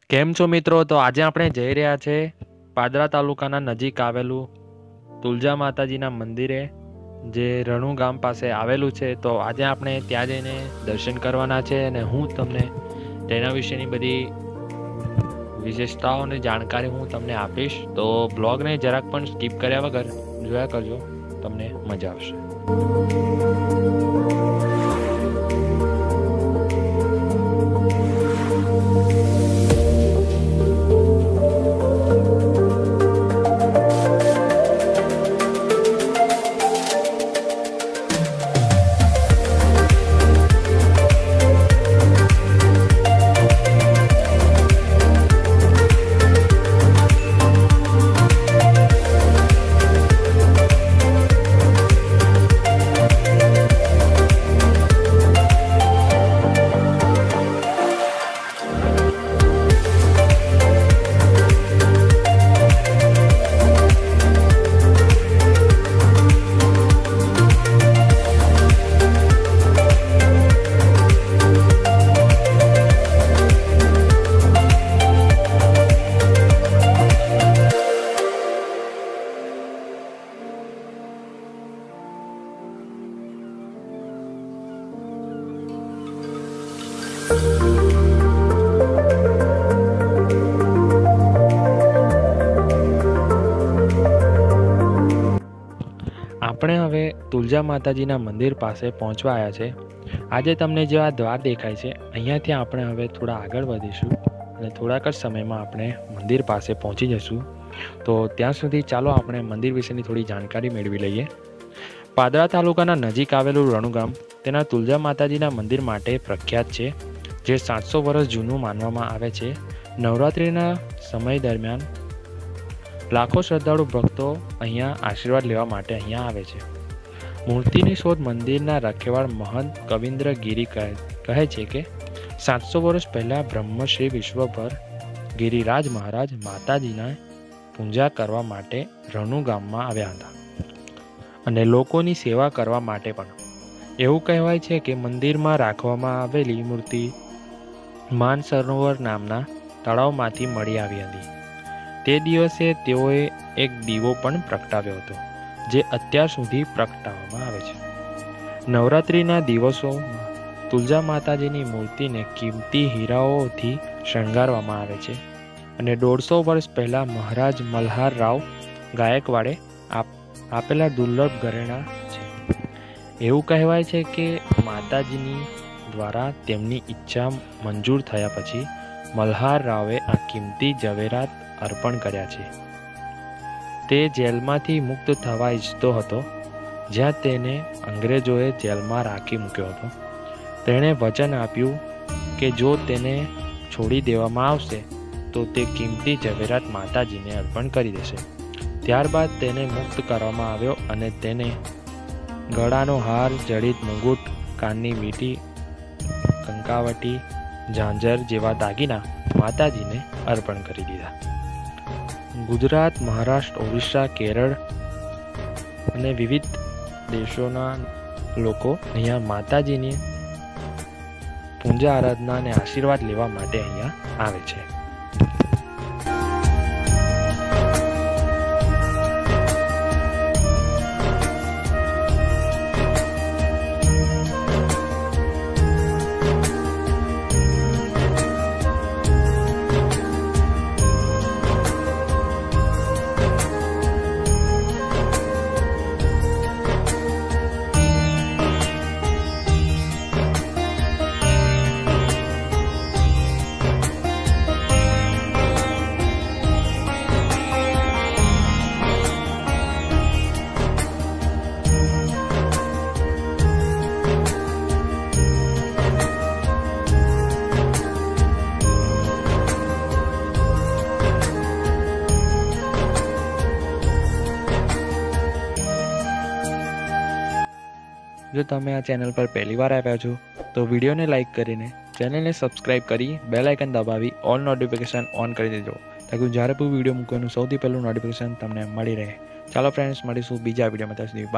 કેમ છો મિત્રો? તો આજે આપણે જઈ રહ્યા છે પાદરા તાલુકાના નજીક આવેલું તુલજા માતાજીના મંદિરે, જે રણુ ગામ પાસે આવેલું છે. તો આજે આપણે ત્યાં જઈને દર્શન કરવાના છે અને હું તમને તેના વિશેની બધી વિશેષતાઓની જાણકારી હું તમને આપીશ. તો બ્લોગને જરાક પણ સ્કીપ કર્યા વગર જોયા કરજો, તમને મજા આવશે. આપણે હવે તુલજા માતાજીના મંદિર પાસે પહોંચવા આવ્યા છે. આજે તમને જે આ દ્વાર દેખાય છે, અહીંયાથી આપણે હવે થોડા આગળ વધીશું અને થોડાક જ સમયમાં આપણે મંદિર પાસે પહોંચી જઈશું. તો ત્યાં સુધી ચાલો આપણે મંદિર વિશેની થોડી જાણકારી મેળવી લઈએ. પાદરા તાલુકાના નજીક આવેલું રણુ ગામ તેના તુલજા માતાજીના મંદિર માટે પ્રખ્યાત છે, જે 700 વર્ષ જૂનું માનવામાં આવે છે. નવરાત્રિના સમય દરમિયાન લાખો શ્રદ્ધાળુ ભક્તો અહીંયા આશીર્વાદ લેવા માટે અહીંયા આવે છે. મૂર્તિની શોધ મંદિરના રખેવાળ મહંત કવિન્દ્ર ગિરી કહે છે કે 700 વર્ષ પહેલાં બ્રહ્મશ્રી વિશ્વભર ગિરિરાજ મહારાજ માતાજીના પૂજા કરવા માટે રણુ ગામમાં આવ્યા હતા અને લોકોની સેવા કરવા માટે પણ. એવું કહેવાય છે કે મંદિરમાં રાખવામાં આવેલી મૂર્તિ માન સરોવર નામના તળાવમાંથી મળી આવી હતી. તે દિવસે તેઓએ એક દીવો પણ પ્રગટાવ્યો હતો, જે અત્યાર સુધી પ્રગટાવવામાં આવે છે. નવરાત્રિના દિવસોમાં તુલજા માતાજીની મૂર્તિને કિંમતી હીરાઓથી શણગારવામાં આવે છે અને 150 વર્ષ પહેલાં મહારાજ મલ્હાર રાવ ગાયકવાડે આપેલા દુર્લભ ઘરેણા છે. એવું કહેવાય છે કે માતાજીની દ્વારા તેમની ઈચ્છા મંજૂર થયા પછી મલ્હાર રાવે આ કિંમતી ઝવેરાત અર્પણ કર્યા છે. તે જેલમાંથી મુક્ત થવા ઈચ્છતો હતો, જ્યાં તેને અંગ્રેજોએ જેલમાં રાખી મૂક્યો હતો. તેણે વચન આપ્યું કે જો તેને છોડી દેવામાં આવશે તો તે કિંમતી ઝવેરાત માતાજીને અર્પણ કરી દેશે. ત્યારબાદ તેને મુક્ત કરવામાં આવ્યો અને તેને ગળાનો હાર, જડિત મુગુટ, કાનની વીંટી, કંકાવટી, ઝાંઝર જેવા દાગીના માતાજીને અર્પણ કરી દીધા. ગુજરાત, મહારાષ્ટ્ર, ઓડિશા, કેરળ અને વિવિધ દેશોના લોકો અહીંયા માતાજીની પૂજા આરાધના અને આશીર્વાદ લેવા માટે અહીંયા આવે છે. જો તમે આ ચેનલ પર પહેલીવાર આવ્યા છો તો વિડીયોને લાઇક કરીને ચેનલને સબસ્ક્રાઇબ કરી બેલ આઇકન દબાવી ઓલ નોટિફિકેશન ઓન કરી દેજો, તાકી જ્યારે પણ વિડીયો મૂકવાનું સૌથી પહેલું નોટિફિકેશન તમને મળી રહે. ચાલો ફ્રેન્ડ્સ, મળીશું બીજા વિડીયોમાં. ત્યાં સુધી